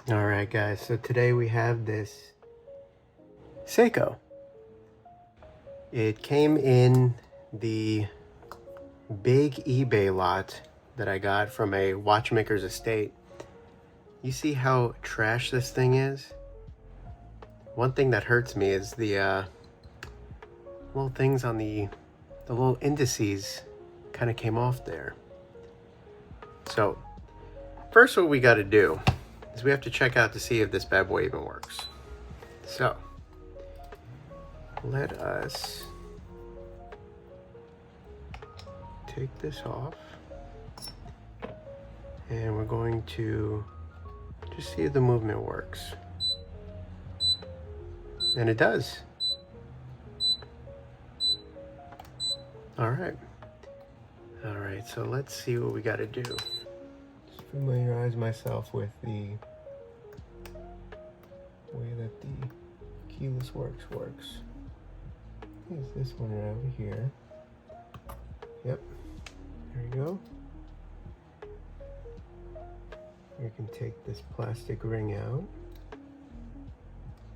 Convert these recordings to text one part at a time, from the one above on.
Alright guys, so today we have this Seiko. It came in the big eBay lot that I got from a watchmaker's estate. You see how trash this thing is? One thing that hurts me is the little things on the little indices kind of came off there. So first what we got to do is we have to check out to see if this bad boy even works. So let us take this off and we're going to just see if the movement works. And it does. All right, so let's see what we got to do. Just familiarize myself with the way that the keyless works. Is this one right over here? Yep, there you go. You can take this plastic ring out.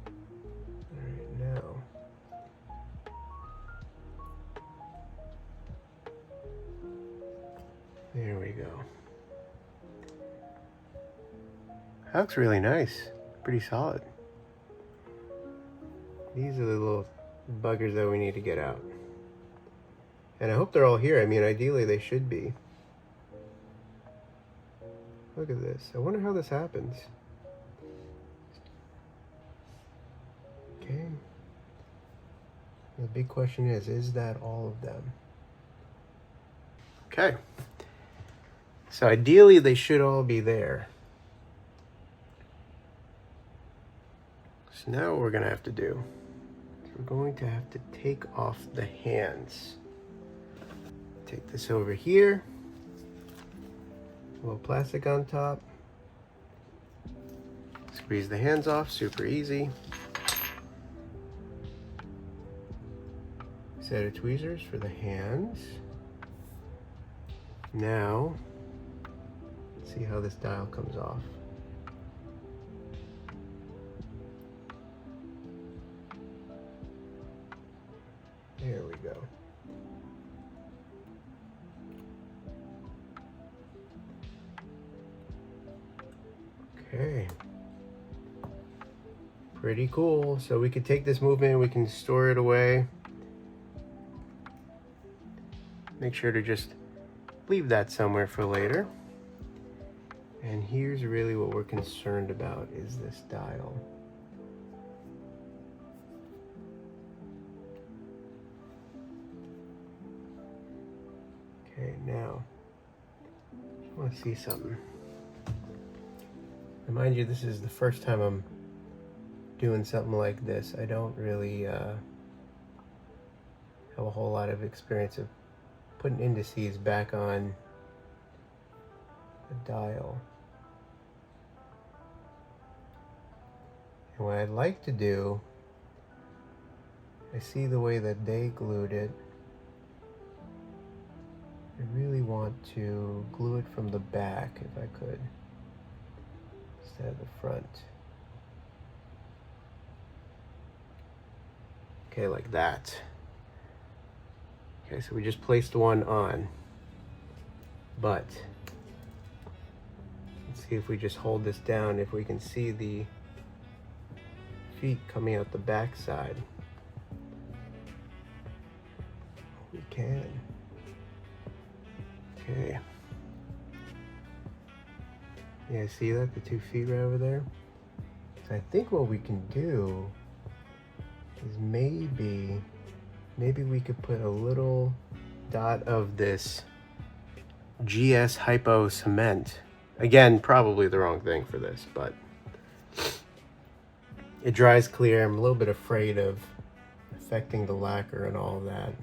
All right, now there we go. That looks really nice, pretty solid. These are the little buggers that we need to get out. And I hope they're all here. I mean, ideally they should be. Look at this. I wonder how this happens. Okay. The big question is that all of them? Okay. So ideally they should all be there. So now what we're gonna have to do is we're going to have to take off the hands. Take this over here. A little plastic on top. Squeeze the hands off, super easy. Set of tweezers for the hands. Now, let's see how this dial comes off. There we go. Okay. Pretty cool. So we could take this movement, we can store it away. Make sure to just leave that somewhere for later. And here's really what we're concerned about is this dial. Okay, now, I just want to see something. And mind you, this is the first time I'm doing something like this. I don't really have a whole lot of experience of putting indices back on the dial. And what I'd like to do, I see the way that they glued it. I really want to glue it from the back if I could, instead of the front. Okay, like that. Okay, so we just placed one on, but let's see if we just hold this down, if we can see the feet coming out the back side. We can. Okay. Yeah, see that? The 2 feet right over there? So I think what we can do is maybe we could put a little dot of this GS Hypo cement. Again, probably the wrong thing for this, but it dries clear. I'm a little bit afraid of affecting the lacquer and all of that.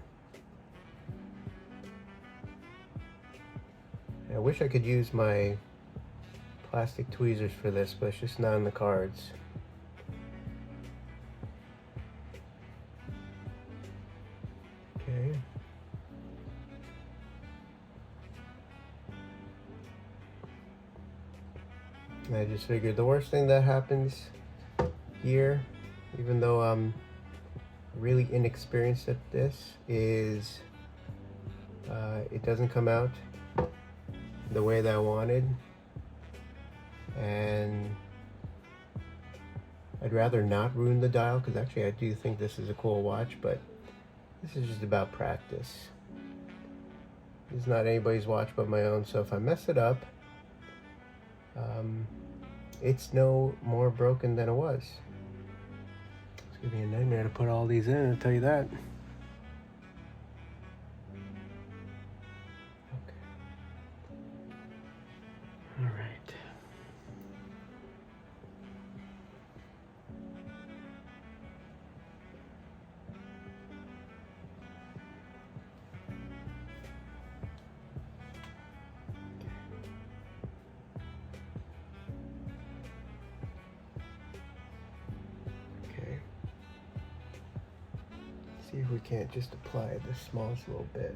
I wish I could use my plastic tweezers for this, but it's just not in the cards. Okay. And I just figured the worst thing that happens here, even though I'm really inexperienced at this, is it doesn't come out the way that I wanted, and I'd rather not ruin the dial, because actually I do think this is a cool watch, but this is just about practice. This is not anybody's watch but my own, so if I mess it up, it's no more broken than it was. It's gonna be a nightmare to put all these in, I'll tell you that. Okay. All right. Okay. See if we can't just apply the smallest little bit.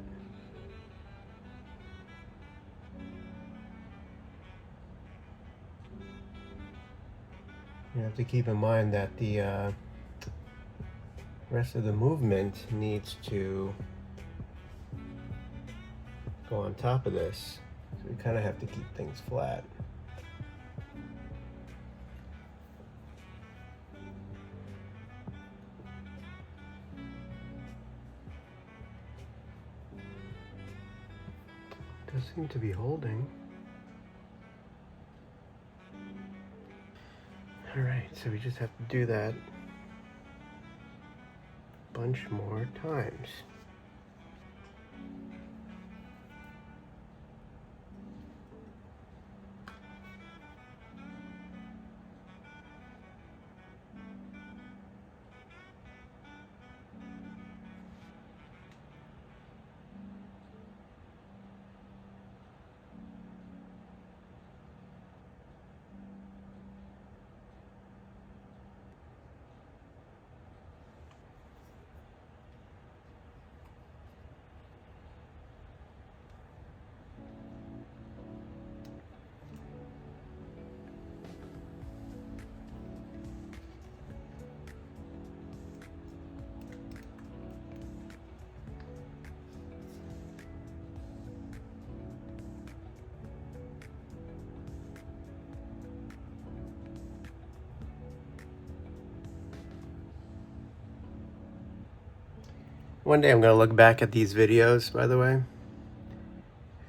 You have to keep in mind that the rest of the movement needs to go on top of this, so we kind of have to keep things flat. Does seem to be holding. All right, so we just have to do that a bunch more times. One day I'm going to look back at these videos, by the way,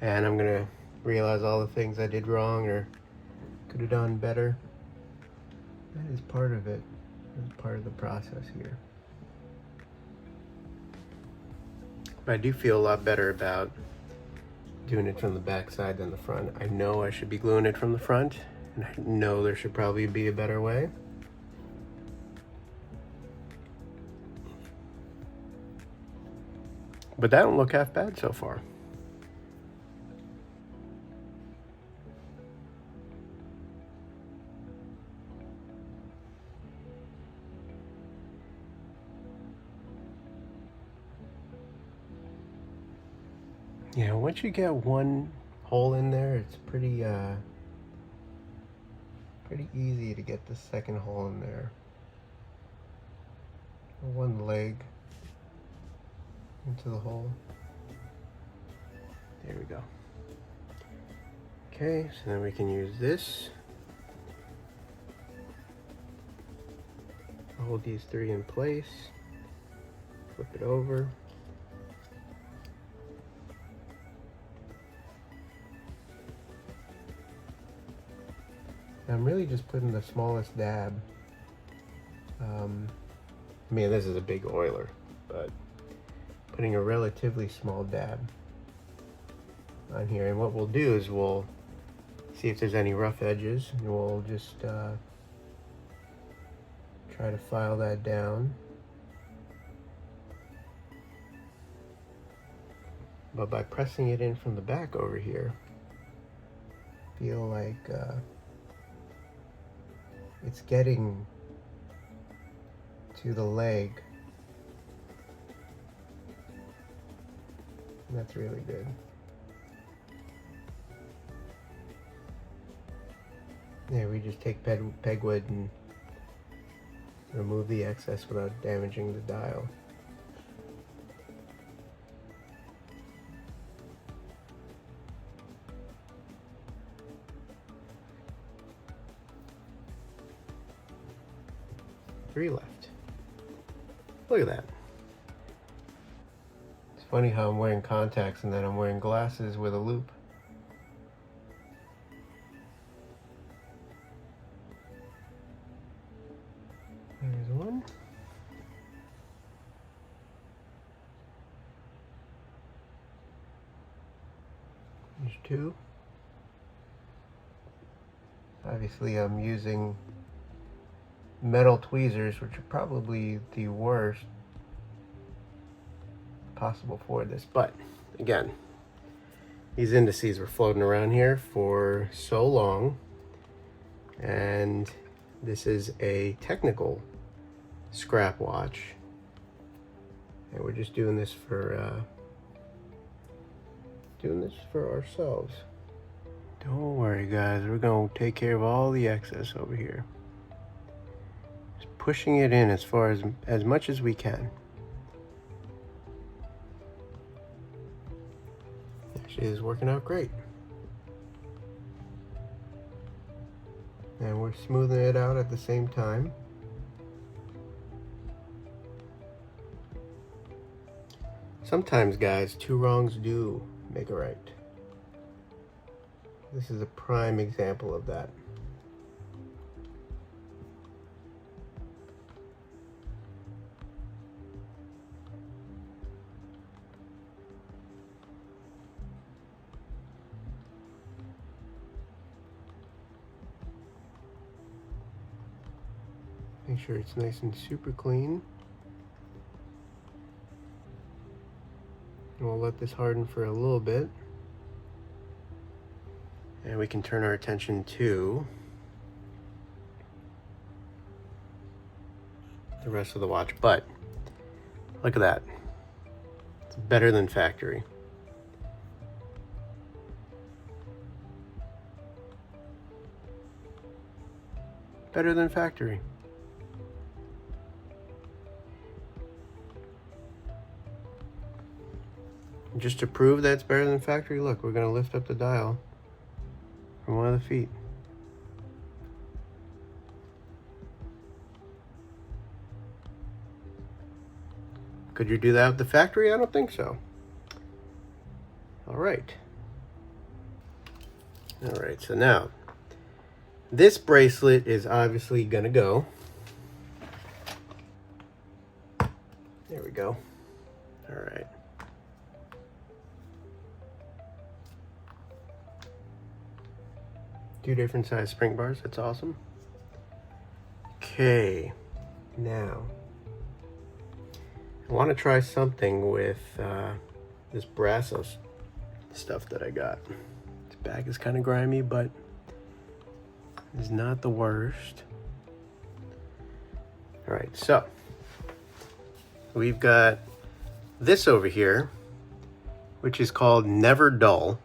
and I'm going to realize all the things I did wrong or could have done better. That is part of it. That's part of the process here. But I do feel a lot better about doing it from the back side than the front. I know I should be gluing it from the front, and I know there should probably be a better way. But that don't look half bad so far. Yeah, once you get one hole in there, it's pretty easy to get the second hole in there. One leg into the hole. There we go. Okay, so then we can use this. Hold these three in place. Flip it over. I'm really just putting the smallest dab. I mean, this is a big oiler, but putting a relatively small dab on here. And what we'll do is we'll see if there's any rough edges, and we'll just try to file that down. But by pressing it in from the back over here, feel like it's getting to the leg. And that's really good. Yeah, we just take pegwood and remove the excess without damaging the dial. Three left. Look at that. It's funny how I'm wearing contacts and then I'm wearing glasses with a loop. There's one. There's two. Obviously I'm using metal tweezers, which are probably the worst possible for this, but again, these indices were floating around here for so long, and this is a technical scrap watch, and we're just doing this for ourselves. Don't worry guys, we're gonna take care of all the excess over here. Just pushing it in as much as we can. Actually is working out great. And we're smoothing it out at the same time. Sometimes guys, two wrongs do make a right. This is a prime example of that. Make sure it's nice and super clean. And we'll let this harden for a little bit. And we can turn our attention to the rest of the watch. But look at that. It's better than factory. Better than factory. Just to prove that it's better than factory, look, we're going to lift up the dial from one of the feet. Could you do that with the factory? I don't think so. All right. All right, so now this bracelet is obviously going to go. There we go. All right. Two different size spring bars, that's awesome. Okay, now I want to try something with this Brazos stuff that I got. This bag is kind of grimy, but it's not the worst. All right, so we've got this over here, which is called Never Dull.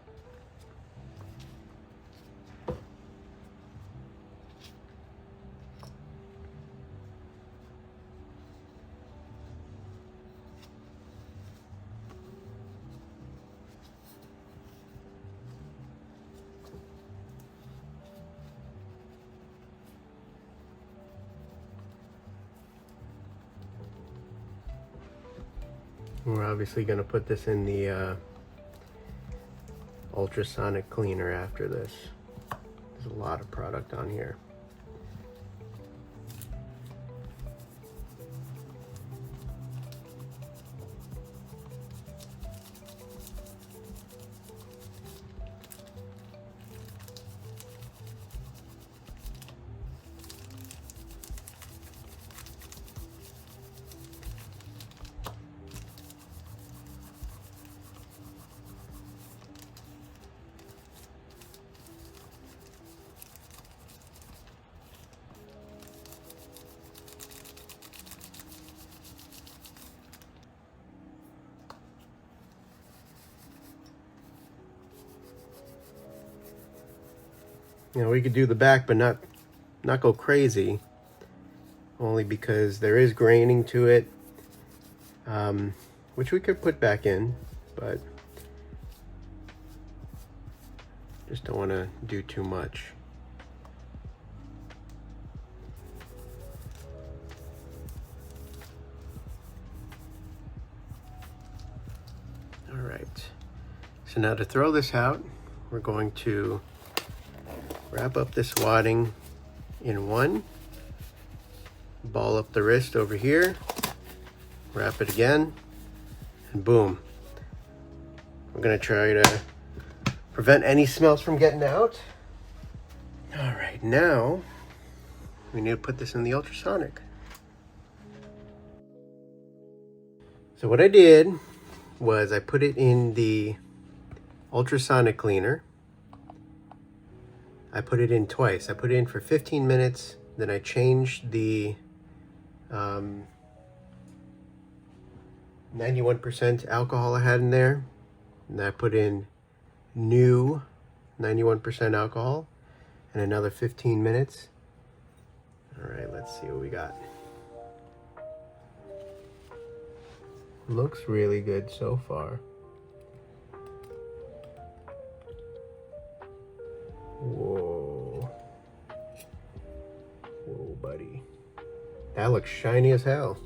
We're obviously going to put this in the ultrasonic cleaner after this. There's a lot of product on here. You know, we could do the back, but not go crazy, only because there is graining to it, which we could put back in, but just don't want to do too much. All right, so now to throw this out, we're going to wrap up this wadding in one, ball up the wrist over here, wrap it again, and boom. We're gonna try to prevent any smells from getting out. All right, now we need to put this in the ultrasonic. So what I did was I put it in the ultrasonic cleaner. I put it in twice. I put it in for 15 minutes, then I changed the 91% alcohol I had in there, and I put in new 91% alcohol, and another 15 minutes. All right, let's see what we got. Looks really good so far. Whoa. Whoa, buddy. That looks shiny as hell.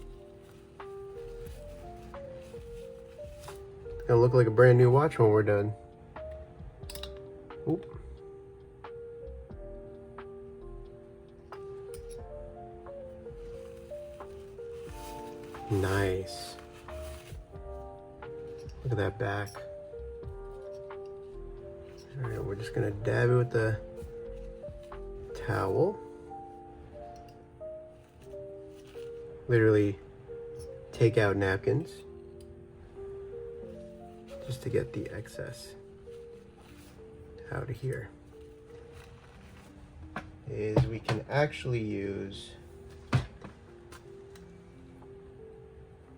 It's gonna look like a brand new watch when we're done. Oop. Nice. Look at that back. All right, we're just gonna dab it with the towel. Literally take out napkins just to get the excess out of here. Is we can actually use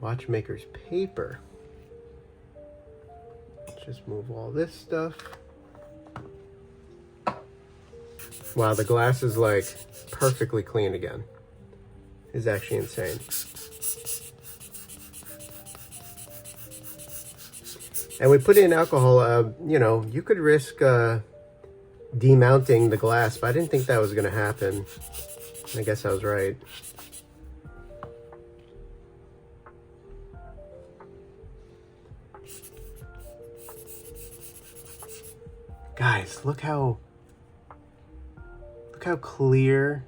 watchmaker's paper. Let's just move all this stuff. Wow, the glass is like perfectly clean again. It's actually insane. And we put in alcohol, you know, you could risk demounting the glass, but I didn't think that was gonna happen. I guess I was right. Guys, look how clear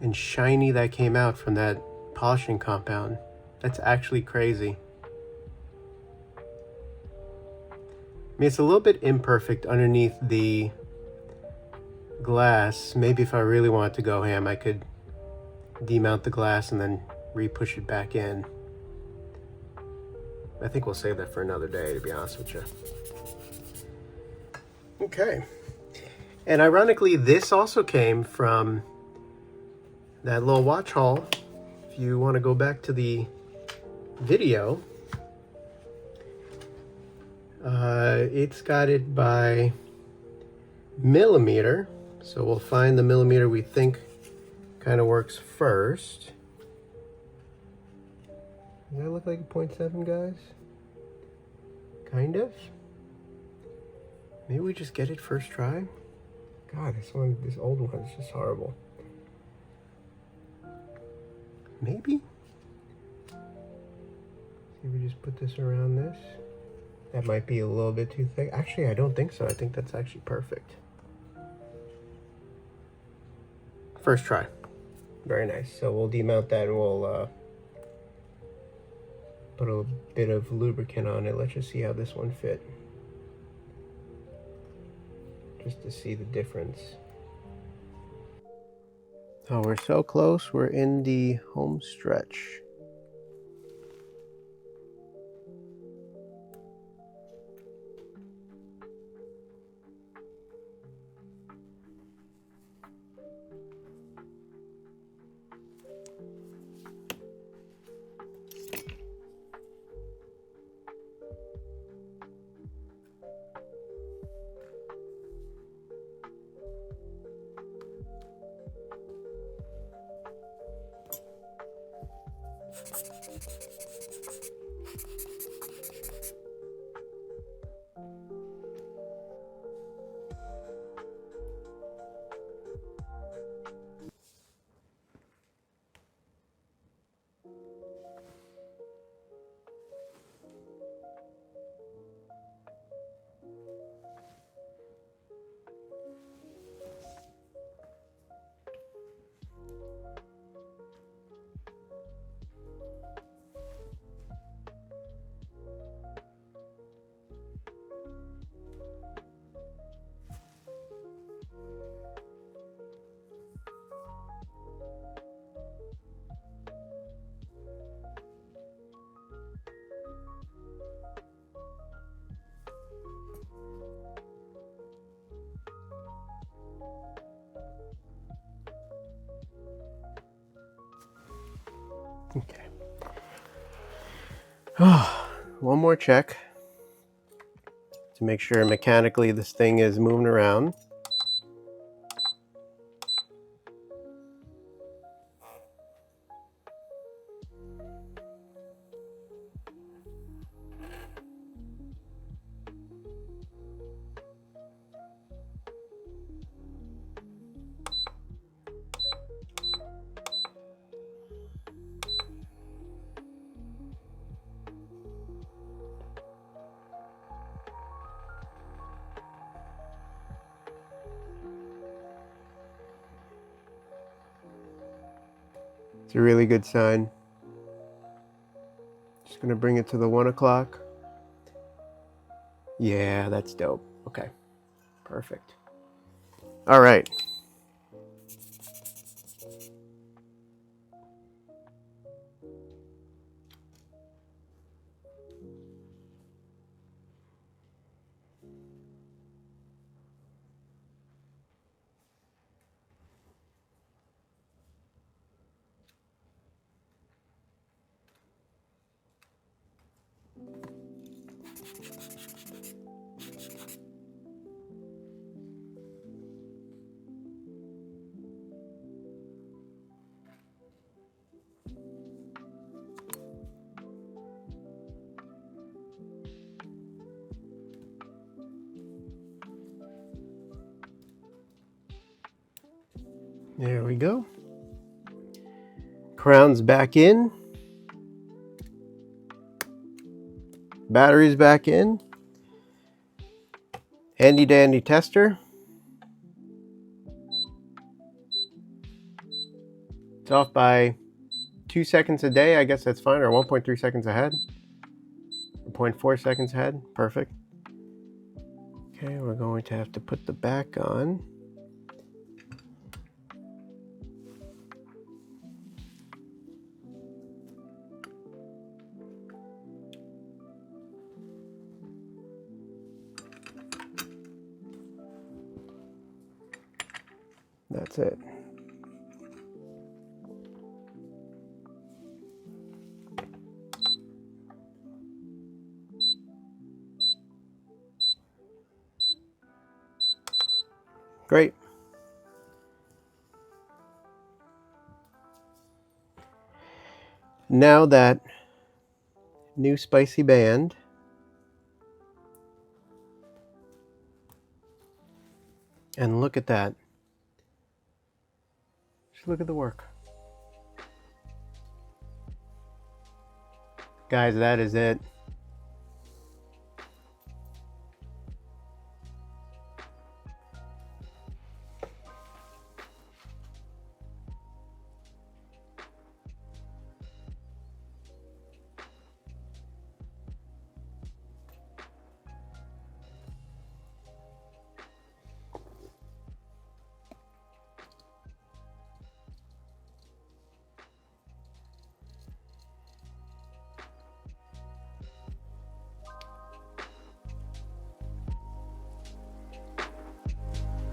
and shiny that came out from that polishing compound. That's actually crazy. I mean, it's a little bit imperfect underneath the glass. Maybe if I really wanted to go ham, I could demount the glass and then re-push it back in. I think we'll save that for another day, to be honest with you. Okay. And ironically, this also came from that little watch haul. If you want to go back to the video, it's got it by millimeter. So we'll find the millimeter we think kind of works first. Does that look like a 0.7, guys? Kind of. Maybe we just get it first try. God, this old one is just horrible. Maybe. See, we just put this around this. That might be a little bit too thick. Actually, I don't think so. I think that's actually perfect. First try. Very nice. So we'll demount that and we'll put a bit of lubricant on it. Let's just see how this one fit. Just to see the difference. Oh, we're so close. We're in the home stretch. Okay. Oh, one more check to make sure mechanically this thing is moving around. It's a really good sign. Just gonna bring it to the 1 o'clock. Yeah, that's dope. Okay, perfect. All right. There we go. Crown's back in. Battery's back in. Handy dandy tester. It's off by 2 seconds a day. I guess that's fine, or 1.3 seconds ahead. 0.4 seconds ahead. Perfect. Okay, we're going to have to put the back on. That's it. Great. Now that new spicy band, and look at that. Just look at the work. Guys, that is it.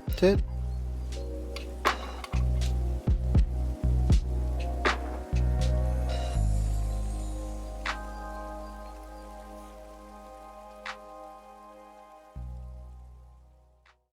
That's it.